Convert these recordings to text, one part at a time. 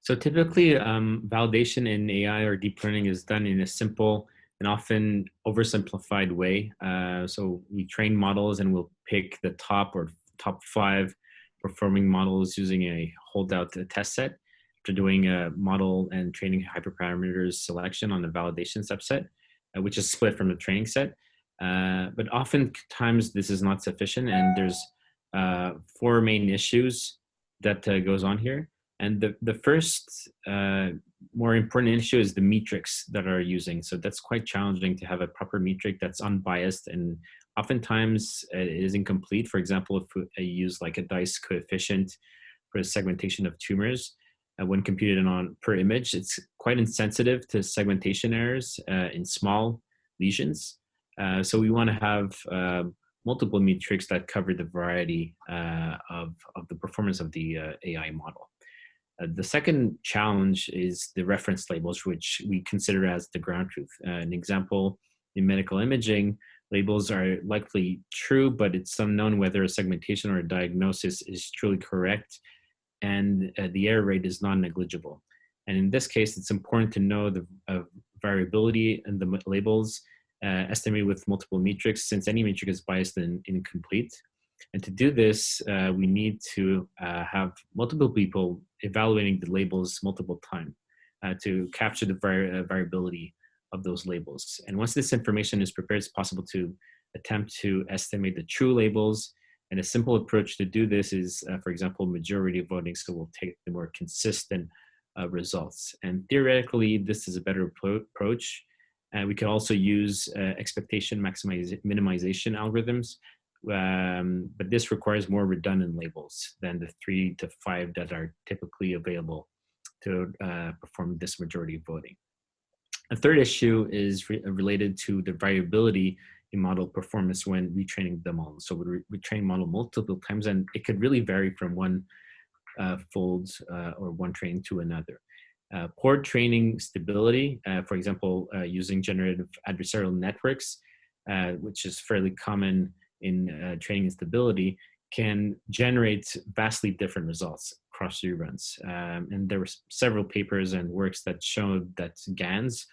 So typically, validation in AI or deep learning is done in a simple and often oversimplified way. So we train models and we'll pick the top or top five performing models using a holdout test set after doing a model and training hyperparameters selection on the validation subset, which is split from the training set. But oftentimes this is not sufficient, and there's four main issues that goes on here. And the first more important issue is the metrics that are using. So that's quite challenging to have a proper metric that's unbiased, and oftentimes it is incomplete. For example, if I use like a dice coefficient for a segmentation of tumors, when computed on per image, it's quite insensitive to segmentation errors in small lesions. So we want to have multiple metrics that cover the variety of the performance of the AI model. The second challenge is the reference labels, which we consider as the ground truth. An example, in medical imaging, labels are likely true, but it's unknown whether a segmentation or a diagnosis is truly correct, and the error rate is non-negligible. And in this case, it's important to know the variability in the labels estimated with multiple metrics, since any metric is biased and incomplete. And to do this, we need to have multiple people evaluating the labels multiple times to capture the variability of those labels. And once this information is prepared, it's possible to attempt to estimate the true labels. And a simple approach to do this is, for example, majority voting. So we'll take the more consistent results. And theoretically, this is a better approach. We can also use expectation minimization algorithms. But this requires more redundant labels than the 3 to 5 that are typically available to perform this majority voting. A third issue is related to the variability in model performance when retraining the model. So we train model multiple times, and it could really vary from one fold or one training to another. Poor training stability, for example, using generative adversarial networks, which is fairly common in training instability, can generate vastly different results across reruns. And there were several papers and works that showed that GANs,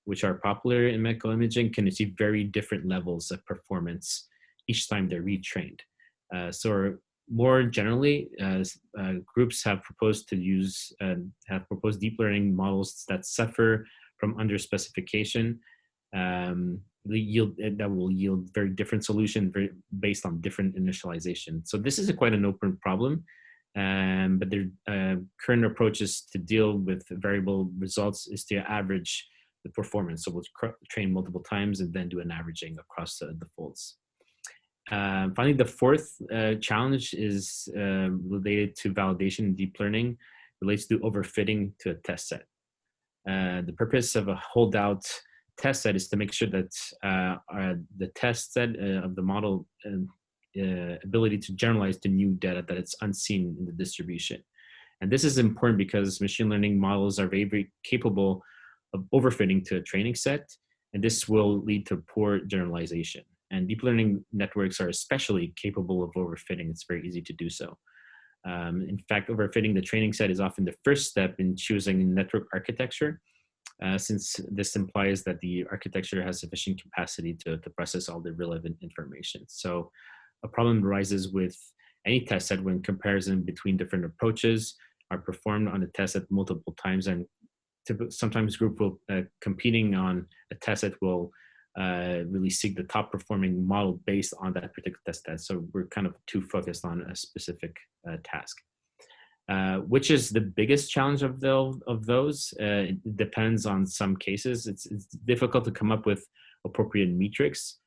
which are popular in medical imaging, can achieve very different levels of performance each time they're retrained. So more generally, groups have proposed deep learning models that suffer from underspecification. That will yield very different solutions based on different initialization. So this is quite an open problem, but the current approaches to deal with variable results is to average the performance. So we'll train multiple times and then do an averaging across the folds. Finally, the fourth challenge is related to validation in deep learning, relates to overfitting to a test set. The purpose of a holdout test set is to make sure that the test set of the model ability to generalize to new data, that it's unseen in the distribution. And this is important because machine learning models are very, very capable of overfitting to a training set, and this will lead to poor generalization. And deep learning networks are especially capable of overfitting. It's very easy to do so. In fact, overfitting the training set is often the first step in choosing network architecture, since this implies that the architecture has sufficient capacity to process all the relevant information. So a problem arises with any test set when comparison between different approaches are performed on a test set multiple times, and sometimes group will competing on a test set will really seek the top performing model based on that particular test set. So we're kind of too focused on a specific task. Which is the biggest challenge of those? It depends on some cases. It's difficult to come up with appropriate metrics.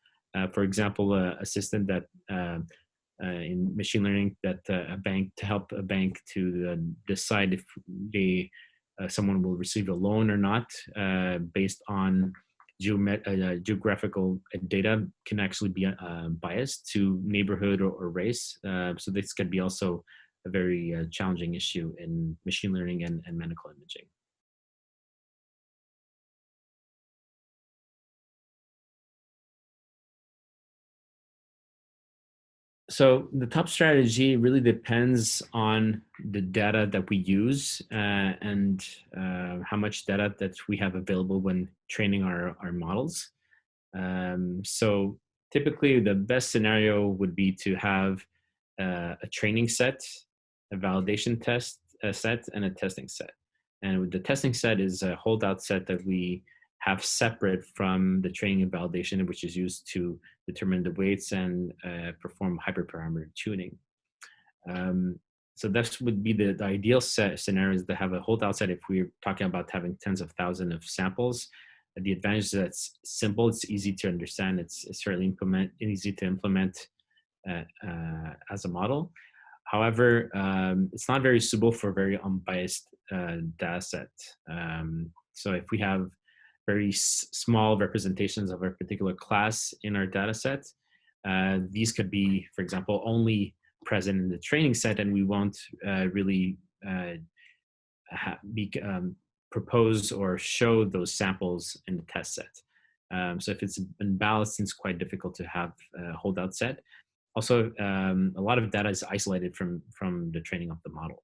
For example, a system that in machine learning that to help a bank to decide if someone will receive a loan or not based on geographical data can actually be biased to neighborhood or race. So this could be also a very challenging issue in machine learning and medical imaging. So the top strategy really depends on the data that we use and how much data that we have available when training our models. So typically the best scenario would be to have a training set, a validation test a set, and a testing set. And with the testing set is a holdout set that we have separate from the training and validation, which is used to determine the weights and perform hyperparameter tuning. Um, so that would be the ideal set scenario, is to have a holdout set if we're talking about having tens of thousands of samples. The advantage is that it's simple, it's easy to understand, it's fairly easy to implement as a model. However, it's not very suitable for very unbiased data set. So if we have very small representations of a particular class in our data set, these could be, for example, only present in the training set, and we won't really propose or show those samples in the test set. So if it's unbalanced, it's quite difficult to have a holdout set. Also, a lot of data is isolated from the training of the model.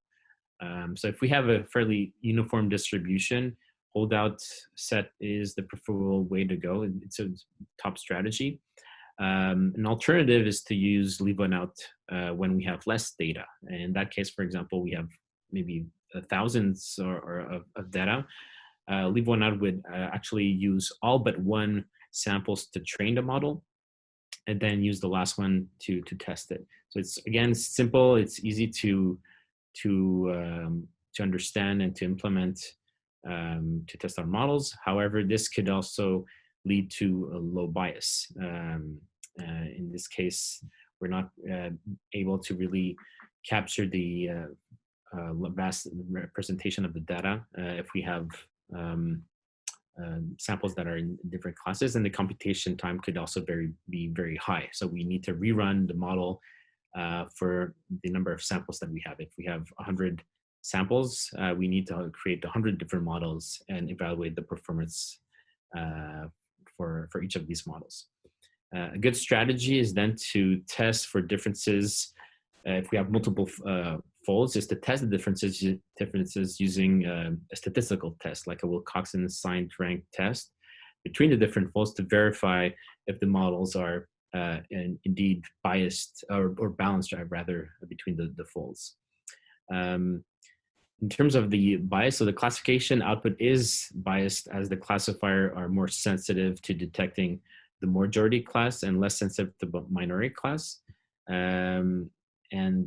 So if we have a fairly uniform distribution, holdout set is the preferable way to go. It's a top strategy. An alternative is to use leave one out when we have less data. And in that case, for example, we have maybe thousands of data. Leave one out would actually use all but one samples to train the model, and then use the last one to test it. So it's, again, simple. It's easy to understand and to implement to test our models. However, this could also lead to a low bias. In this case, we're not able to really capture the vast representation of the data if we have samples that are in different classes, and the computation time could also be very high. So we need to rerun the model for the number of samples that we have. If we have 100 samples, we need to create 100 different models and evaluate the performance for each of these models. A good strategy is then to test for differences. If we have multiple folds, is to test the differences using a statistical test, like a Wilcoxon signed rank test between the different folds to verify if the models are indeed biased or balanced, rather, between the folds. In terms of the bias, so the classification output is biased, as the classifier are more sensitive to detecting the majority class and less sensitive to the minority class. And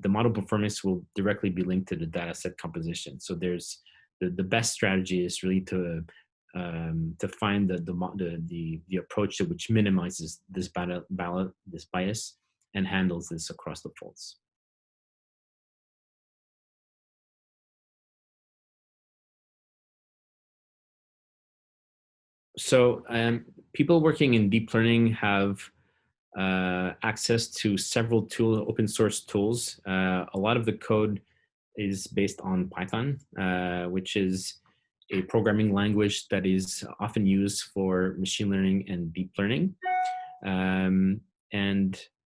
the model performance will directly be linked to the data set composition. So there's the best strategy is really to find the approach to which minimizes this bias and handles this across the folds. So people working in deep learning have access to several open source tools. A lot of the code is based on Python, which is a programming language that is often used for machine learning and deep learning.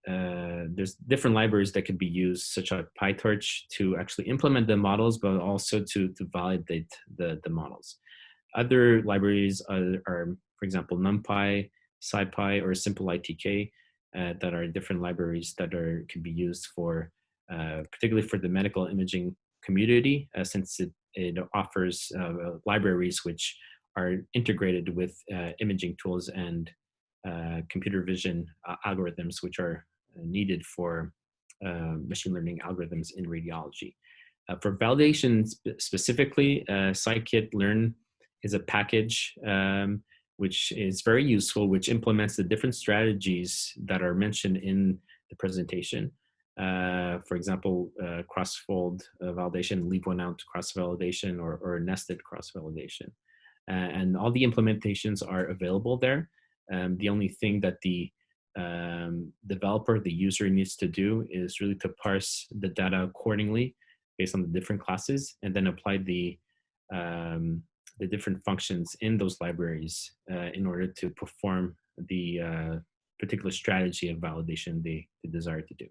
There's different libraries that could be used, such as PyTorch, to actually implement the models, but also to validate the models. Other libraries are, for example, NumPy, SciPy, or SimpleITK, that are different libraries that can be used for, particularly for the medical imaging community, since it offers libraries which are integrated with imaging tools and computer vision algorithms, which are needed for machine learning algorithms in radiology. For validation specifically, scikit-learn is a package which is very useful, which implements the different strategies that are mentioned in the presentation. For example, cross-fold validation, leave one out cross-validation, or nested cross-validation. And all the implementations are available there. The only thing that the developer, the user, needs to do is really to parse the data accordingly based on the different classes, and then apply the different functions in those libraries in order to perform the particular strategy of validation they desire to do.